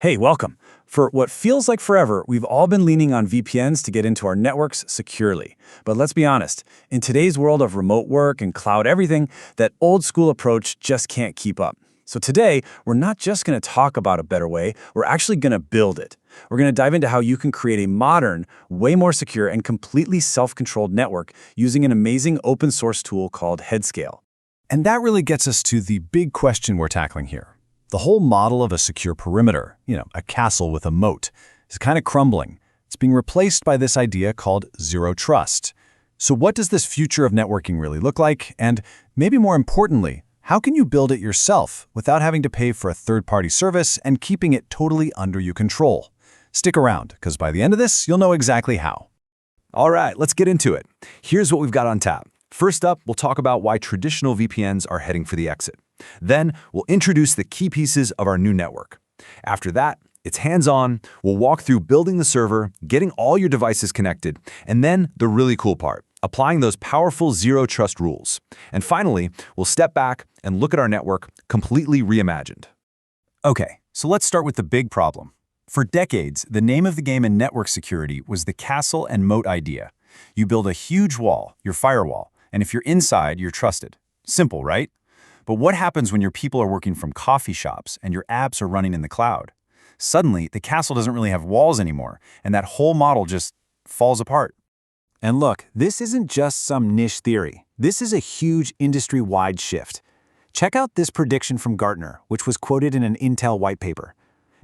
Hey, welcome. For what feels like forever, we've all been leaning on VPNs to get into our networks securely. But let's be honest, in today's world of remote work and cloud everything, that old school approach just can't keep up. So today, we're not just going to talk about a better way, we're actually going to build it. We're going to dive into how you can create a modern, way more secure, and completely self-controlled network using an amazing open source tool called Headscale. And that really gets us to the big question we're tackling here. The whole model of a secure perimeter, a castle with a moat, is kind of crumbling. It's being replaced by this idea called zero trust. So what does this future of networking really look like? And maybe more importantly, how can you build it yourself without having to pay for a third-party service and keeping it totally under your control? Stick around, because by the end of this, you'll know exactly how. All right, let's get into it. Here's what we've got on tap. First up, we'll talk about why traditional VPNs are heading for the exit. Then, we'll introduce the key pieces of our new network. After that, it's hands-on. We'll walk through building the server, getting all your devices connected, and then the really cool part, applying those powerful zero-trust rules. And finally, we'll step back and look at our network completely reimagined. Okay, so let's start with the big problem. For decades, the name of the game in network security was the castle and moat idea. You build a huge wall, your firewall, and if you're inside, you're trusted. Simple, right? But what happens when your people are working from coffee shops and your apps are running in the cloud? Suddenly, the castle doesn't really have walls anymore, and that whole model just falls apart. And look, this isn't just some niche theory. This is a huge industry-wide shift. Check out this prediction from Gartner, which was quoted in an Intel white paper.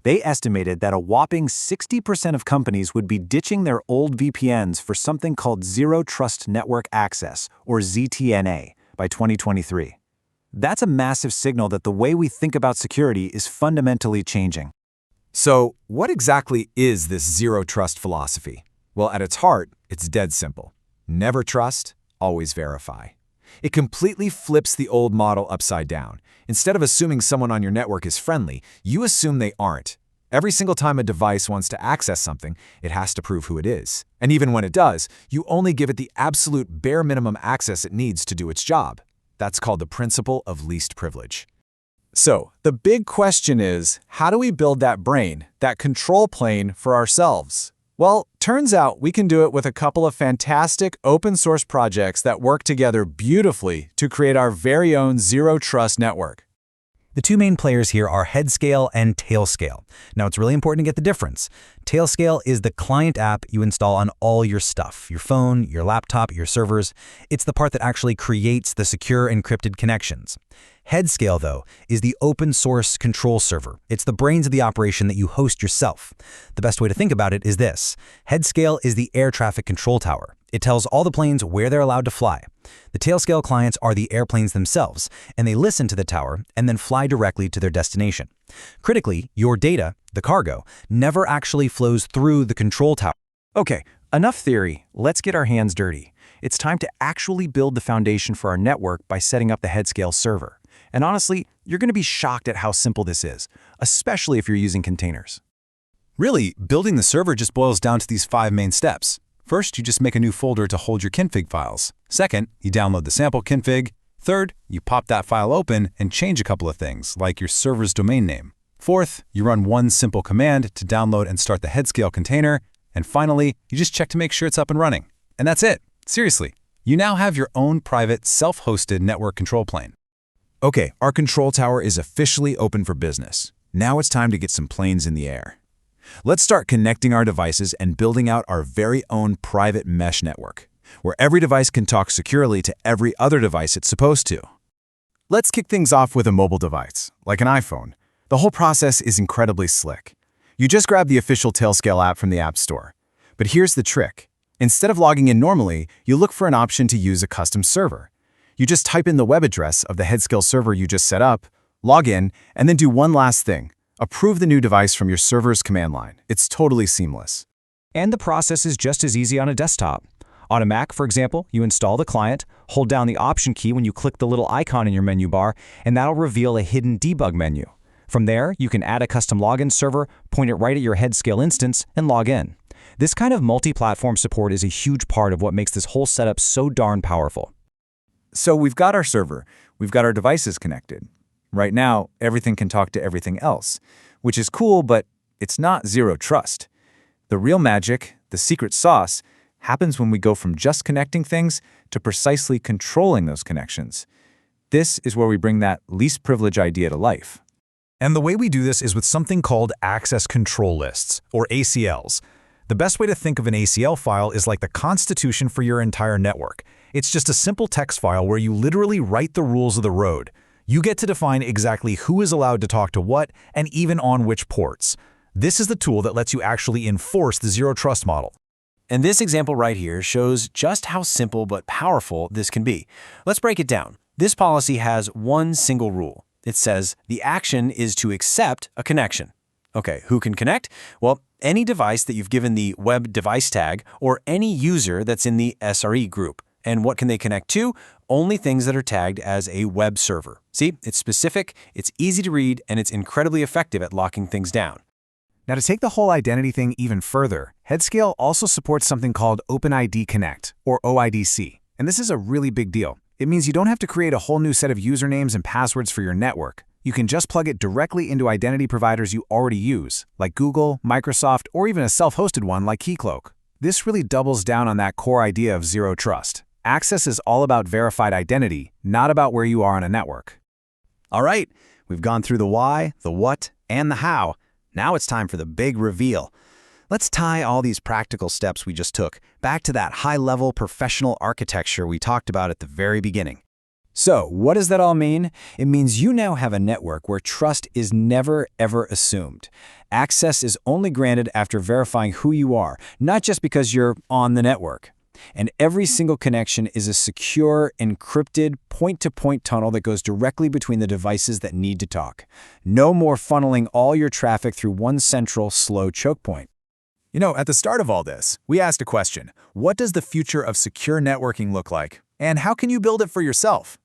They estimated that a whopping 60% of companies would be ditching their old VPNs for something called Zero Trust Network Access, or ZTNA, by 2023. That's a massive signal that the way we think about security is fundamentally changing. So, what exactly is this zero trust philosophy? Well, at its heart, it's dead simple. Never trust, always verify. It completely flips the old model upside down. Instead of assuming someone on your network is friendly, you assume they aren't. Every single time a device wants to access something, it has to prove who it is. And even when it does, you only give it the absolute bare minimum access it needs to do its job. That's called the principle of least privilege. So, the big question is, how do we build that brain, that control plane for ourselves? Well, turns out we can do it with a couple of fantastic open source projects that work together beautifully to create our very own zero trust network. The two main players here are Headscale and Tailscale. Now, it's really important to get the difference. Tailscale is the client app you install on all your stuff, your phone, your laptop, your servers. It's the part that actually creates the secure encrypted connections. Headscale, though, is the open source control server. It's the brains of the operation that you host yourself. The best way to think about it is this. Headscale is the air traffic control tower. It tells all the planes where they're allowed to fly. The Tailscale clients are the airplanes themselves, and they listen to the tower and then fly directly to their destination. Critically, your data, the cargo, never actually flows through the control tower. Okay, enough theory. Let's get our hands dirty. It's time to actually build the foundation for our network by setting up the Headscale server. And honestly, you're going to be shocked at how simple this is, especially if you're using containers. Really, building the server just boils down to these 5 main steps. First, you just make a new folder to hold your config files. Second, you download the sample config. Third, you pop that file open and change a couple of things, like your server's domain name. Fourth, you run one simple command to download and start the Headscale container. And finally, you just check to make sure it's up and running. And that's it. Seriously, you now have your own private, self-hosted network control plane. Okay, our control tower is officially open for business. Now it's time to get some planes in the air. Let's start connecting our devices and building out our very own private mesh network, where every device can talk securely to every other device it's supposed to. Let's kick things off with a mobile device, like an iPhone. The whole process is incredibly slick. You just grab the official Tailscale app from the App Store. But here's the trick. Instead of logging in normally, you look for an option to use a custom server. You just type in the web address of the Headscale server you just set up, log in, and then do one last thing. Approve the new device from your server's command line. It's totally seamless. And the process is just as easy on a desktop. On a Mac, for example, you install the client, hold down the Option key when you click the little icon in your menu bar, and that'll reveal a hidden debug menu. From there, you can add a custom login server, point it right at your Headscale instance, and log in. This kind of multi-platform support is a huge part of what makes this whole setup so darn powerful. So we've got our server, we've got our devices connected. Right now, everything can talk to everything else, which is cool, but It's not zero trust. The real magic, the secret sauce, happens when we go from just connecting things to precisely controlling those connections. This is where we bring that least privilege idea to life. And the way we do this is with something called access control lists, or ACLs. The best way to think of an ACL file is like the constitution for your entire network. It's just a simple text file where you literally write the rules of the road. You get to define exactly who is allowed to talk to what and even on which ports. This is the tool that lets you actually enforce the zero trust model. And this example right here shows just how simple but powerful this can be. Let's break it down. This policy has one single rule. It says the action is to accept a connection. Okay, who can connect? Well, any device that you've given the web device tag or any user that's in the SRE group. And what can they connect to? Only things that are tagged as a web server. See, it's specific, it's easy to read, and it's incredibly effective at locking things down. Now, to take the whole identity thing even further, Headscale also supports something called OpenID Connect, or OIDC. And this is a really big deal. It means you don't have to create a whole new set of usernames and passwords for your network. You can just plug it directly into identity providers you already use, like Google, Microsoft, or even a self-hosted one like Keycloak. This really doubles down on that core idea of zero trust. Access is all about verified identity, not about where you are on a network. All right, we've gone through the why, the what, and the how. Now it's time for the big reveal. Let's tie all these practical steps we just took back to that high-level professional architecture we talked about at the very beginning. So, what does that all mean? It means you now have a network where trust is never, ever assumed. Access is only granted after verifying who you are, not just because you're on the network. And every single connection is a secure, encrypted, point-to-point tunnel that goes directly between the devices that need to talk. No more funneling all your traffic through one central, slow choke point. You know, at the start of all this, we asked a question: what does the future of secure networking look like? And how can you build it for yourself?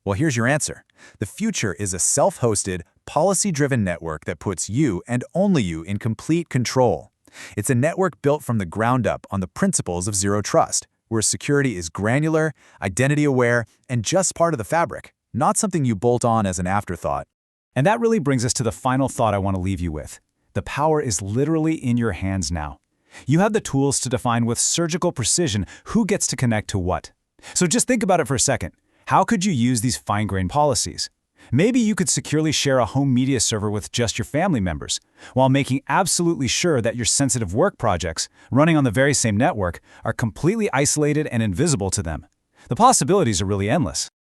Well, here's your answer. The future is a self-hosted, policy-driven network that puts you and only you in complete control. It's a network built from the ground up on the principles of zero trust, where security is granular, identity-aware, and just part of the fabric, not something you bolt on as an afterthought. And that really brings us to the final thought I want to leave you with. The power is literally in your hands now. You have the tools to define with surgical precision who gets to connect to what. So just think about it for a second. How could you use these fine-grained policies? Maybe you could securely share a home media server with just your family members, while making absolutely sure that your sensitive work projects, running on the very same network, are completely isolated and invisible to them. The possibilities are really endless.